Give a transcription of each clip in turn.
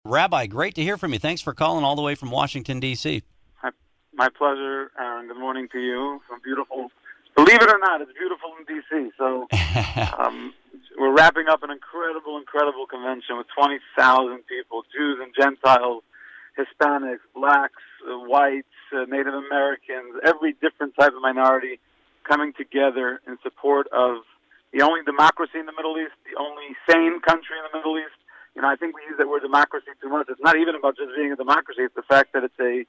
Rabbi, great to hear from you. Thanks for calling all the way from Washington, D.C. My pleasure, Aaron. Good morning to you. From beautiful, believe it or not, it's beautiful in D.C. So we're wrapping up an incredible convention with 20,000 people, Jews and Gentiles, Hispanics, blacks, whites, Native Americans, every different type of minority coming together in support of the only democracy in the Middle East, the only sane country in the Middle East. You know, I think we use that word democracy too much. It's not even about just being a democracy. It's the fact that it's a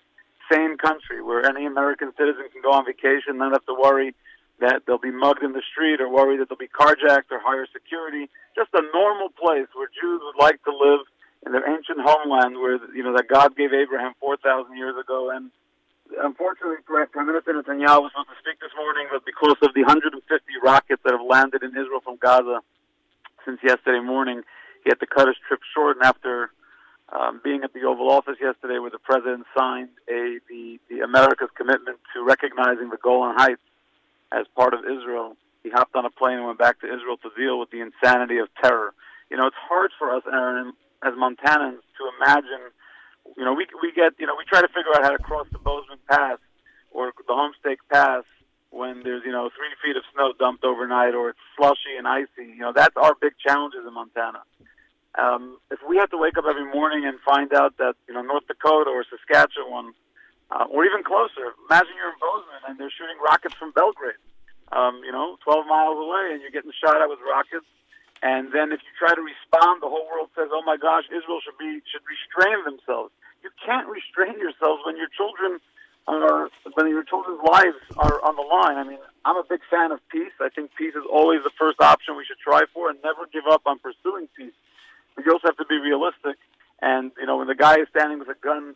sane country where any American citizen can go on vacation, not have to worry that they'll be mugged in the street or worry that they'll be carjacked or hire security. Just a normal place where Jews would like to live in their ancient homeland where, you know, that God gave Abraham 4,000 years ago. And unfortunately, Prime Minister Netanyahu was supposed to speak this morning, but because of the 150 rockets that have landed in Israel from Gaza since yesterday morning, he had to cut his trip short. And after being at the Oval Office yesterday where the president signed the America's commitment to recognizing the Golan Heights as part of Israel, he hopped on a plane and went back to Israel to deal with the insanity of terror. You know, it's hard for us, Aaron, as Montanans to imagine, you know, we try to figure out how to cross the Bozeman Pass or the Homestake Pass when there's, 3 feet of snow dumped overnight or it's slushy and icy. You know, that's our big challenges in Montana. If we have to wake up every morning and find out that, North Dakota or Saskatchewan, or even closer, imagine you're in Bozeman and they're shooting rockets from Belgrade, 12 miles away, and you're getting shot at with rockets. And then if you try to respond, the whole world says, oh my gosh, Israel should restrain themselves. You can't restrain yourselves when your children's lives are on the line. I mean, I'm a big fan of peace. I think peace is always the first option we should try for and never give up on pursuing peace. But you also have to be realistic. And, when the guy is standing with a gun,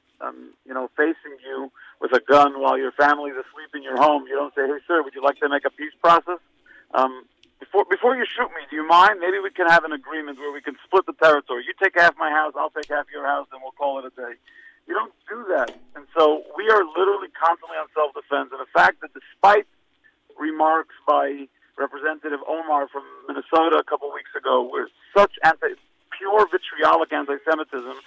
facing you with a gun while your family's asleep in your home, you don't say, hey, sir, would you like to make a peace process? Before you shoot me, do you mind? Maybe we can have an agreement where we can split the territory. You take half my house, I'll take half your house, and we'll call it a day. You don't do that. And so we are literally constantly on self-defense. And the fact that despite remarks by Representative Omar from Minnesota a couple weeks ago were such pure vitriolic anti-Semitism,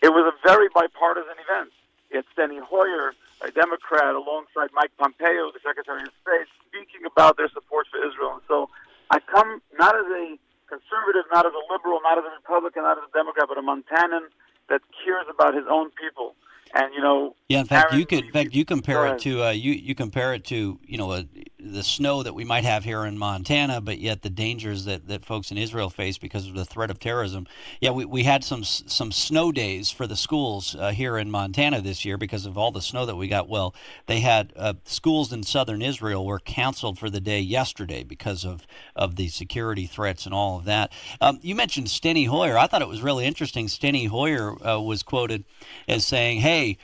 it was a very bipartisan event. It's Steny Hoyer, a Democrat, alongside Mike Pompeo, the Secretary of State, speaking about their support for Israel. And so I come not as a conservative, not as a liberal, not as a Republican, not as a Democrat, but a Montanan that cares about his own people. And yeah. In fact, Aaron, you compare it to you compare it to the snow that we might have here in Montana, but yet the dangers that folks in Israel face because of the threat of terrorism. Yeah, we had some snow days for the schools here in Montana this year because of all the snow that we got. Well, they had schools in southern Israel were canceled for the day yesterday because of the security threats and all of that. You mentioned Steny Hoyer. I thought it was really interesting. Steny Hoyer was quoted as saying, "Hey,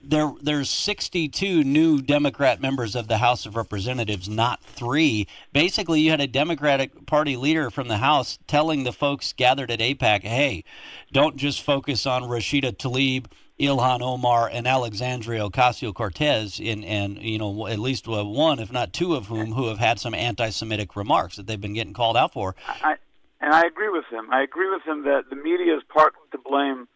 there's 62 new Democrat members of the House of Representatives, not 3. Basically, you had a Democratic Party leader from the House telling the folks gathered at AIPAC, hey, don't just focus on Rashida Tlaib, Ilhan Omar, and Alexandria Ocasio-Cortez, and at least one, if not 2 of whom who have had some anti-Semitic remarks that they've been getting called out for." And I agree with him. I agree with him that the media is partly to blame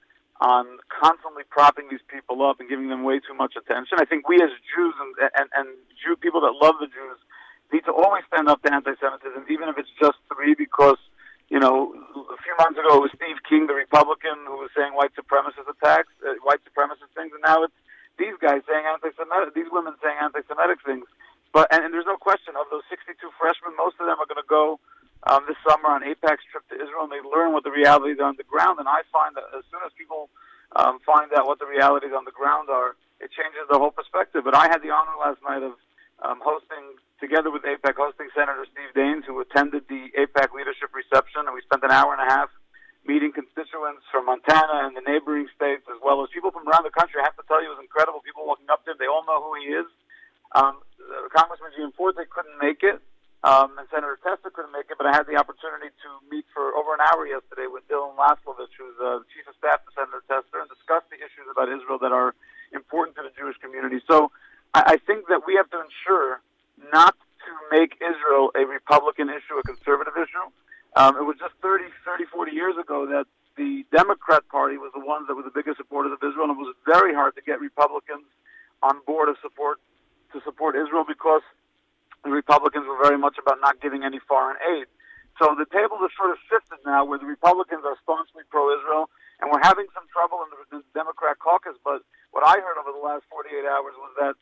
on constantly propping these people up and giving them way too much attention. I think we as Jews and Jew people that love the Jews need to always stand up to anti-Semitism, even if it's just 3, because, a few months ago it was Steve King, the Republican, who was saying white supremacist things, and now it's these guys saying anti-Semitic, these women saying anti-Semitic things. But and there's no question, of those 62 freshmen, most of them are going to go this summer on AIPAC's trip to Israel, and they learn what the realities are on the ground. And I find that as soon as people find out what the realities on the ground are, it changes the whole perspective. But I had the honor last night of hosting, together with AIPAC, hosting Senator Steve Daines, who attended the AIPAC leadership reception, and we spent an hour and a half meeting constituents from Montana and the neighboring states, as well as people from around the country. I have to tell you, it was incredible. People walking up to him, they all know who he is. Congressman Gianforte couldn't make it. And Senator Testa couldn't make it, but I had the opportunity to meet for over an hour yesterday with Dylan Laslovich, who's the Chief of Staff to Senator Testa, and discuss the issues about Israel that are important to the Jewish community. So I think that we have to ensure not to make Israel a Republican issue, a conservative issue. It was just 40 years ago that the Democrat Party was the one ones that were the biggest supporters of Israel, and it was very hard to get Republicans on board to support Israel because the Republicans were very much about not giving any foreign aid. So the table has sort of shifted now, where the Republicans are staunchly pro-Israel, and we're having some trouble in the Democrat caucus. But what I heard over the last 48 hours was that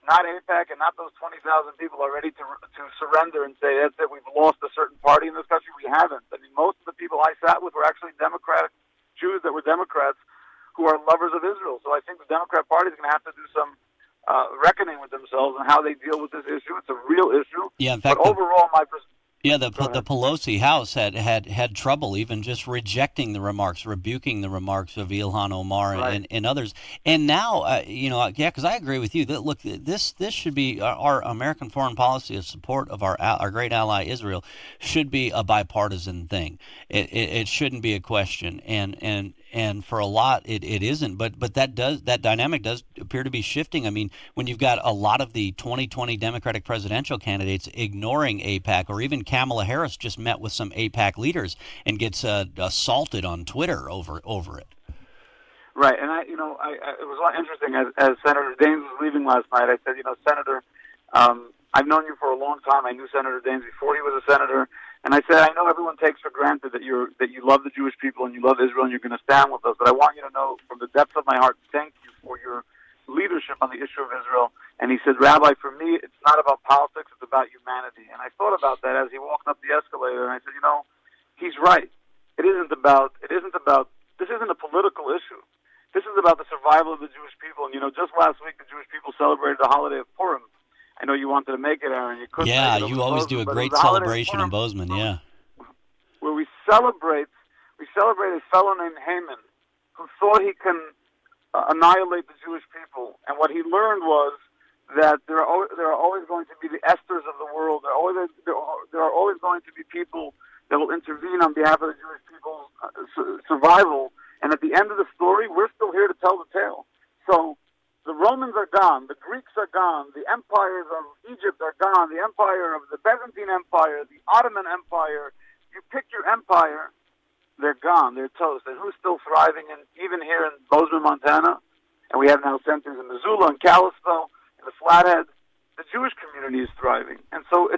not AIPAC and not those 20,000 people are ready to surrender and say, that's it, we've lost a certain party in this country. We haven't. I mean, most of the people I sat with were actually Democratic Jews that were Democrats who are lovers of Israel. So I think the Democrat Party is going to have to do some reckoning with themselves and how they deal with this issue. It's a real issue. Yeah, in fact, but overall, the Pelosi House had trouble even just rejecting the remarks, rebuking the remarks of Ilhan Omar and others. And now, because I agree with you. That, look, this should be our American foreign policy of support of our great ally Israel should be a bipartisan thing. It shouldn't be a question. And for a lot, it isn't. But that dynamic does appear to be shifting. I mean, when you've got a lot of the 2020 Democratic presidential candidates ignoring AIPAC, or even Kamala Harris just met with some AIPAC leaders and gets assaulted on Twitter over it. Right, and it was a lot interesting as Senator Daines was leaving last night. I said, Senator, I've known you for a long time. I knew Senator Daines before he was a senator. And I said, I know everyone takes for granted that you love the Jewish people and you love Israel and you're going to stand with us, but I want you to know from the depths of my heart, thank you for your leadership on the issue of Israel. And he said, Rabbi, for me, it's not about politics, it's about humanity. And I thought about that as he walked up the escalator, and I said, he's right. This isn't a political issue. This is about the survival of the Jewish people. And, just last week, the Jewish people celebrated the holiday of Purim. I know you wanted to make it, Aaron. You couldn't. Yeah, make it you always do a great celebration in Bozeman. Yeah, where we celebrate a fellow named Haman, who thought he can annihilate the Jewish people, and what he learned was that there are always going to be the Esthers of the world. There are always going to be people that will intervene on behalf of the Jewish people's survival. And at the end of the story, we're still here to tell the tale. So the Romans are gone, the Greeks are gone, the empires of Egypt are gone, the empire of the Byzantine Empire, the Ottoman Empire. You pick your empire, they're gone, they're toast. And who's still thriving? And even here in Bozeman, Montana, and we have now centers in Missoula and Kalispell and the Flathead, the Jewish community is thriving. And so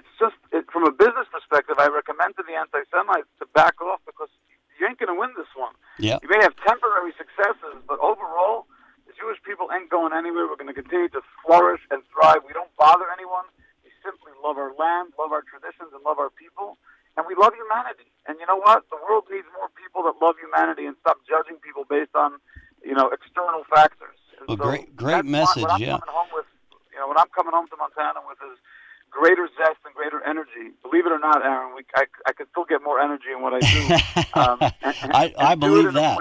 from a business perspective, I recommend to the anti-Semites to back off, because you ain't going to win this one. Yeah. You may have temporary successes, but overall, the Jewish people ain't going anywhere. We're going to continue to flourish and thrive. We don't bother anyone. We simply love our land, love our traditions, and love our people. And we love humanity. And you know what? The world needs more people that love humanity and stop judging people based on, external factors. And well, so great message, what I'm coming home to Montana with is greater zest and greater energy. Believe it or not, Aaron, I could still get more energy in what I do. I believe that.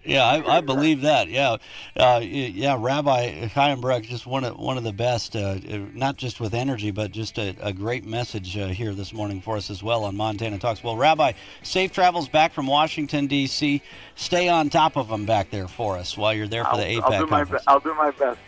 I believe that. Yeah. Rabbi Chaim Bruk, just one of the best, not just with energy, but just a great message here this morning for us as well on Montana Talks. Well, Rabbi, safe travels back from Washington, D.C. Stay on top of them back there for us while you're there for the AIPAC conference. I'll do my best.